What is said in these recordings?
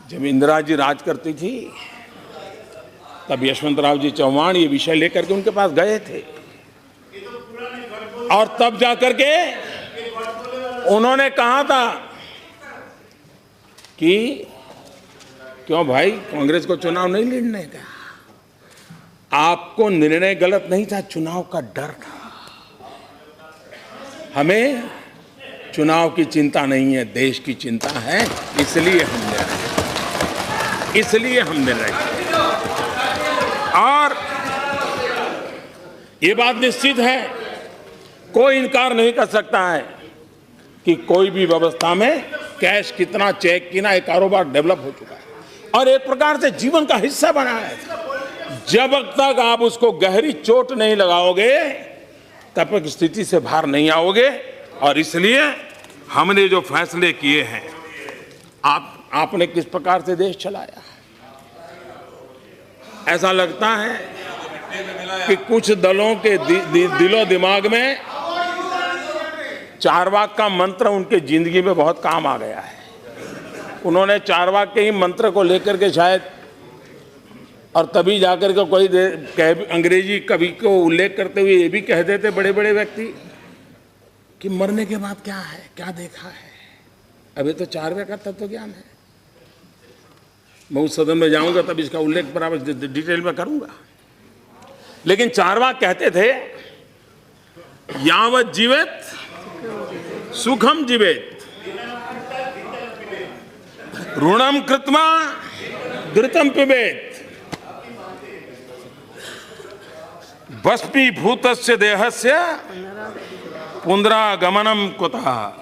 जब इंदिरा जी राज करती थी तब यशवंतराव जी चौहान ये विषय लेकर के उनके पास गए थे और तब जाकर के उन्होंने कहा था कि क्यों भाई कांग्रेस को चुनाव नहीं लड़ने का, आपको निर्णय गलत नहीं था, चुनाव का डर था। हमें चुनाव की चिंता नहीं है, देश की चिंता है, इसलिए हम निर्णय किए। और ये बात निश्चित है, कोई इनकार नहीं कर सकता है कि कोई भी व्यवस्था में कैश कितना, चेक कितना, एक कारोबार डेवलप हो चुका है और एक प्रकार से जीवन का हिस्सा बना है। जब तक आप उसको गहरी चोट नहीं लगाओगे तब तक स्थिति से बाहर नहीं आओगे। और इसलिए हमने जो फैसले किए हैं, आपने किस प्रकार से देश चलाया, ऐसा लगता है कि कुछ दलों के दिलो दिमाग में चारवाक का मंत्र उनके जिंदगी में बहुत काम आ गया है। उन्होंने चारवाक के ही मंत्र को लेकर के शायद, और तभी जाकर के कोई अंग्रेजी कवि को उल्लेख करते हुए ये भी कह देते बड़े बड़े व्यक्ति कि मरने के बाद क्या है, क्या देखा है। अभी तो चारवाक का तत्व ज्ञान है। मैं उस सदन में जाऊंगा तब इसका उल्लेख बराबर डिटेल में करूंगा। लेकिन चारवाक कहते थे, यावत जीवेत सुखम जीवेत, ऋणम कृत्वा घृतम पिबेत, भस्मीभूतस्य देहस्य पुनरागमनम कुतः।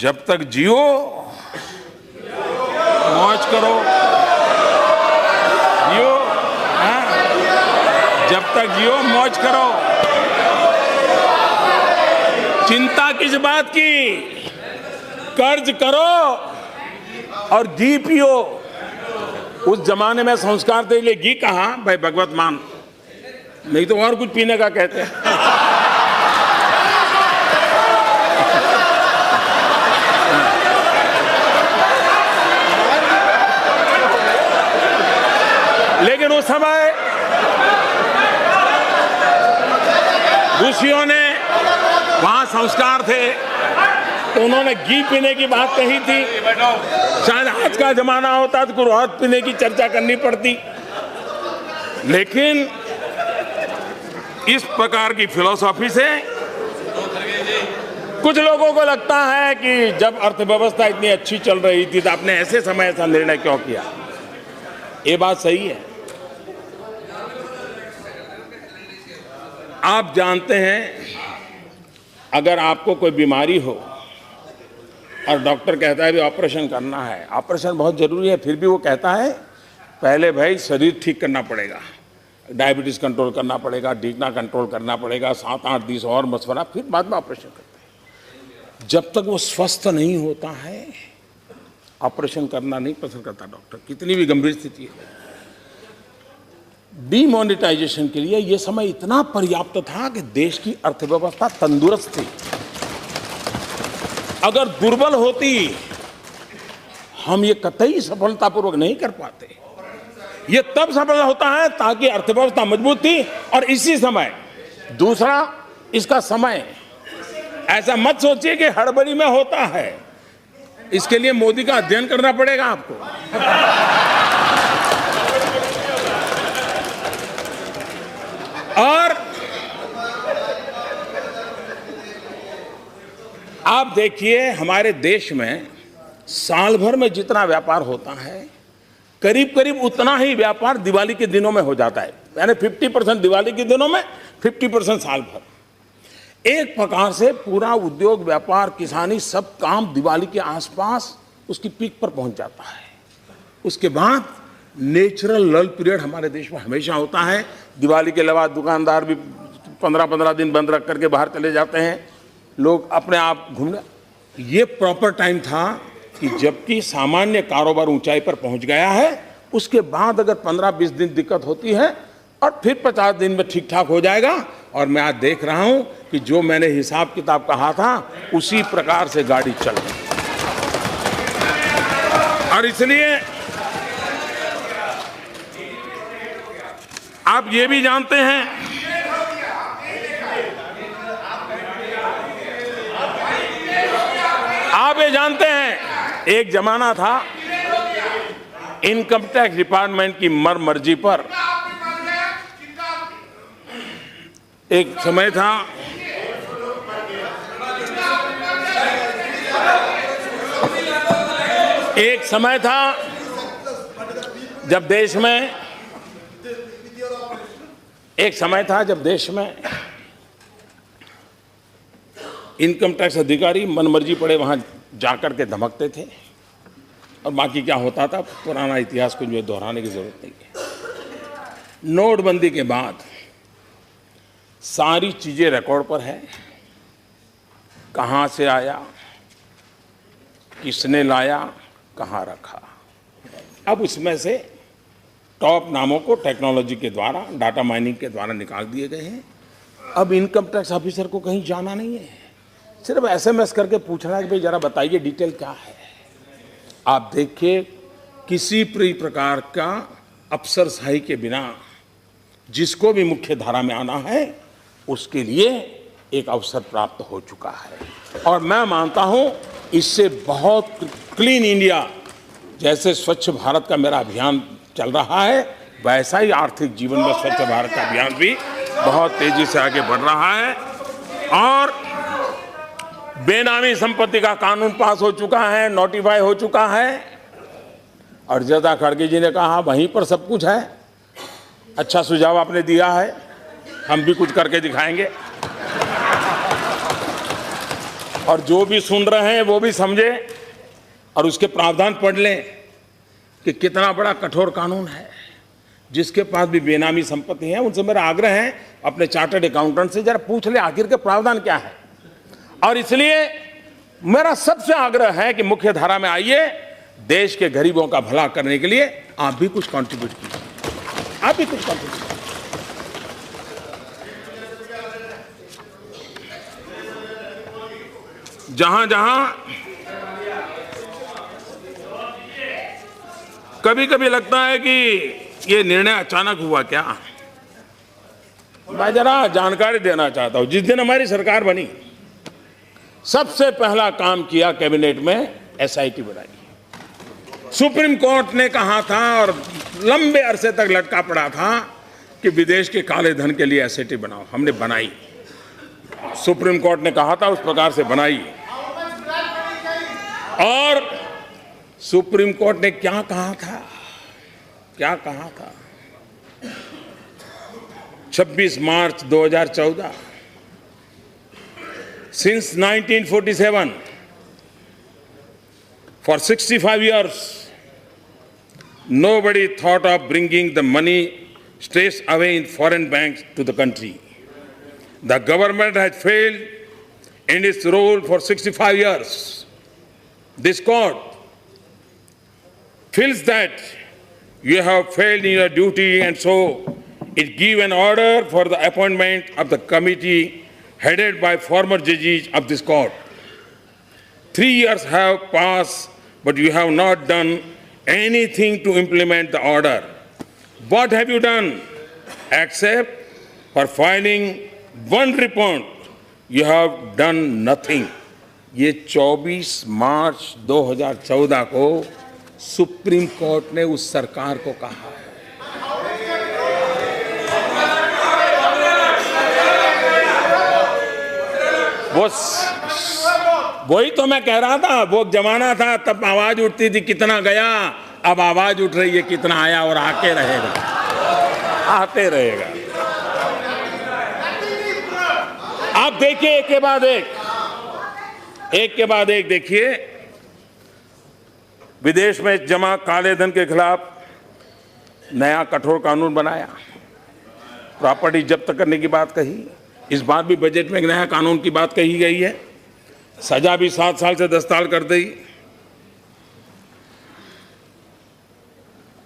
जब तक जियो मौज करो, जियो, जब तक जियो मौज करो, चिंता किस बात की, कर्ज करो और घी पियो। उस जमाने में संस्कार के लिए घी कहा भाई, भगवत मान, नहीं तो और कुछ पीने का कहते हैं। लेकिन उस समय ऋषियों ने, वहां संस्कार थे तो उन्होंने घी पीने की बात कही थी। शायद आज का जमाना होता तो कुछ और पीने की चर्चा करनी पड़ती। लेकिन इस प्रकार की फिलॉसफी से कुछ लोगों को लगता है कि जब अर्थव्यवस्था इतनी अच्छी चल रही थी तो आपने ऐसे समय ऐसा निर्णय क्यों किया। ये बात सही है। आप जानते हैं, अगर आपको कोई बीमारी हो और डॉक्टर कहता है भी ऑपरेशन करना है, ऑपरेशन बहुत जरूरी है, फिर भी वो कहता है पहले भाई शरीर ठीक करना पड़ेगा, डायबिटीज कंट्रोल करना पड़ेगा, डीगना कंट्रोल करना पड़ेगा, 7-8 दिन और मशवरा, फिर बाद में ऑपरेशन करते हैं। जब तक वो स्वस्थ नहीं होता है ऑपरेशन करना नहीं पसंद करता डॉक्टर, कितनी भी गंभीर स्थिति है। डीमोनेटाइजेशन के लिए ये समय इतना पर्याप्त था कि देश की अर्थव्यवस्था तंदुरुस्त थी। अगर दुर्बल होती हम ये कतई सफलतापूर्वक नहीं कर पाते। ये तब सफल होता है ताकि अर्थव्यवस्था मजबूत थी। और इसी समय दूसरा, इसका समय, ऐसा मत सोचिए कि हड़बड़ी में होता है। इसके लिए मोदी का अध्ययन करना पड़ेगा आपको। और आप देखिए, हमारे देश में साल भर में जितना व्यापार होता है, करीब करीब उतना ही व्यापार दिवाली के दिनों में हो जाता है। यानी 50% दिवाली के दिनों में, 50% साल भर। एक प्रकार से पूरा उद्योग, व्यापार, किसानी, सब काम दिवाली के आसपास उसकी पीक पर पहुंच जाता है। उसके बाद नेचुरल लल पीरियड हमारे देश में हमेशा होता है। दिवाली के अलावा दुकानदार भी 15-15 दिन बंद रख करके बाहर चले जाते हैं, लोग अपने आप घूमने। ये प्रॉपर टाइम था कि जबकि सामान्य कारोबार ऊंचाई पर पहुंच गया है, उसके बाद अगर 15-20 दिन दिक्कत होती है और फिर 50 दिन में ठीक ठाक हो जाएगा। और मैं आज देख रहा हूं कि जो मैंने हिसाब किताब कहा था उसी प्रकार से गाड़ी चल रही है। और इसलिए आप ये भी जानते हैं, आप ये जानते हैं, एक जमाना था इनकम टैक्स डिपार्टमेंट की मर्जी पर, एक समय था जब देश में इनकम टैक्स अधिकारी मनमर्जी पड़े वहां जाकर के धमकते थे, और बाकी क्या होता था पुराना इतिहास को जो दोहराने की जरूरत नहीं है। नोटबंदी के बाद सारी चीजें रिकॉर्ड पर है, कहां से आया, किसने लाया, कहां रखा। अब उसमें से टॉप नामों को टेक्नोलॉजी के द्वारा, डाटा माइनिंग के द्वारा निकाल दिए गए हैं। अब इनकम टैक्स ऑफिसर को कहीं जाना नहीं है, सिर्फ एसएमएस करके पूछना है कि भाई जरा बताइए डिटेल क्या है। आप देखिए, किसी भी प्रकार का अफसरशाही के बिना जिसको भी मुख्य धारा में आना है उसके लिए एक अवसर प्राप्त हो चुका है। और मैं मानता हूं इससे बहुत क्लीन इंडिया, जैसे स्वच्छ भारत का मेरा अभियान चल रहा है, वैसा ही आर्थिक जीवन में स्वच्छ भारत का अभियान भी बहुत तेजी से आगे बढ़ रहा है। और बेनामी संपत्ति का कानून पास हो चुका है, नोटिफाई हो चुका है, और जदा खड़गे जी ने कहा वहीं पर सब कुछ है। अच्छा सुझाव आपने दिया है, हम भी कुछ करके दिखाएंगे, और जो भी सुन रहे हैं वो भी समझे और उसके प्रावधान पढ़ लें कि कितना बड़ा कठोर कानून है। जिसके पास भी बेनामी संपत्ति है उनसे मेरा आग्रह है, अपने चार्टर्ड अकाउंटेंट से जरा पूछ ले आखिर के प्रावधान क्या है। और इसलिए मेरा सबसे आग्रह है कि मुख्य धारा में आइए, देश के गरीबों का भला करने के लिए आप भी कुछ कंट्रीब्यूट कीजिए, आप भी कुछ कंट्रीब्यूट कीजिए। जहां जहां कभी कभी लगता है कि ये निर्णय अचानक हुआ क्या, मैं जरा जानकारी देना चाहता हूं। जिस दिन हमारी सरकार बनी, सबसे पहला काम किया कैबिनेट में एसआईटी बनाई। सुप्रीम कोर्ट ने कहा था और लंबे अरसे तक लटका पड़ा था कि विदेश के काले धन के लिए एसआईटी बनाओ, हमने बनाई। सुप्रीम कोर्ट ने कहा था उस प्रकार से बनाई। और सुप्रीम कोर्ट ने क्या कहा था, क्या कहा था? 26 मार्च 2014, since 1947 for 65 years nobody thought of bringing the money straight away in foreign banks to the country. The government has failed in its role for 65 years. This court feels that you have failed in your duty, and so it gives an order for the appointment of the committee headed by former judges of this court. 3 years have passed, but you have not done anything to implement the order. What have you done? Except for filing one report, you have done nothing. ये 24 मार्च 2014 को supreme court ने उस सरकार को कहा है। वही तो मैं कह रहा था, वो जमाना था तब आवाज उठती थी कितना गया, अब आवाज उठ रही है कितना आया, और आके रहेगा, आते रहेगा। आप देखिए एक के बाद एक देखिए, विदेश में जमा काले धन के खिलाफ नया कठोर कानून बनाया, प्रॉपर्टी जब्त करने की बात कही। इस बार भी बजट में एक नया कानून की बात कही गई है, सजा भी 7 साल से 10 साल कर दी।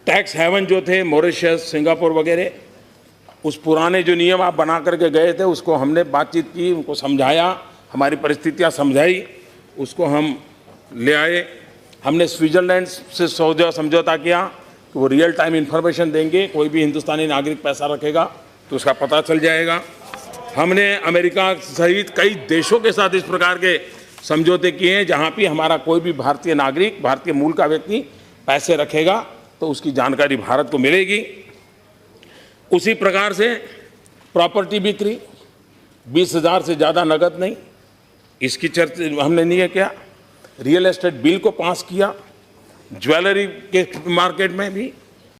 टैक्स हेवन जो थे मॉरिशस, सिंगापुर वगैरह, उस पुराने जो नियम आप बना करके गए थे उसको हमने बातचीत की, उनको समझाया, हमारी परिस्थितियां समझाई, उसको हम ले आए। हमने स्विट्जरलैंड से समझौता किया कि वो रियल टाइम इंफॉर्मेशन देंगे, कोई भी हिंदुस्तानी नागरिक पैसा रखेगा तो उसका पता चल जाएगा। हमने अमेरिका सहित कई देशों के साथ इस प्रकार के समझौते किए हैं जहाँ भी हमारा कोई भी भारतीय नागरिक, भारतीय मूल का व्यक्ति पैसे रखेगा तो उसकी जानकारी भारत को मिलेगी। उसी प्रकार से प्रॉपर्टी बिक्री 20,000 से ज़्यादा नगद नहीं, इसकी चर्चा हमने नहीं किया। रियल एस्टेट बिल को पास किया, ज्वेलरी के मार्केट में भी